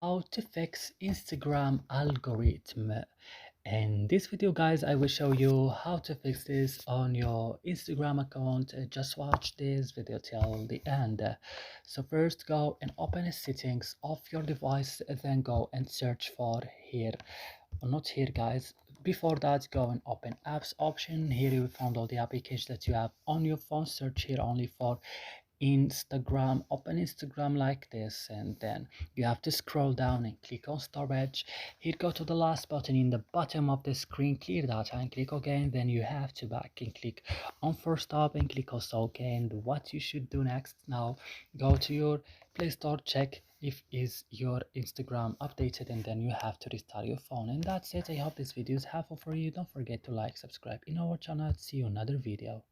How to fix Instagram algorithm. In this video guys, I will show you how to fix this on your Instagram account. Just watch this video till the end. So first go and open the settings of your device, then go and search for here, well, not here guys. Before that, go and open apps option. Here you will find all the applications that you have on your phone. Search here only for Instagram. Open Instagram like this, and then you have to scroll down and click on storage. Here, go to the last button in the bottom of the screen, clear data, and click again. Then you have to back and click on first stop and click also okay. And what you should do next, now go to your Play Store, check if is your Instagram updated, and then you have to restart your phone. And that's it. I hope this video is helpful for you. Don't forget to like, subscribe in our channel. See you in another video.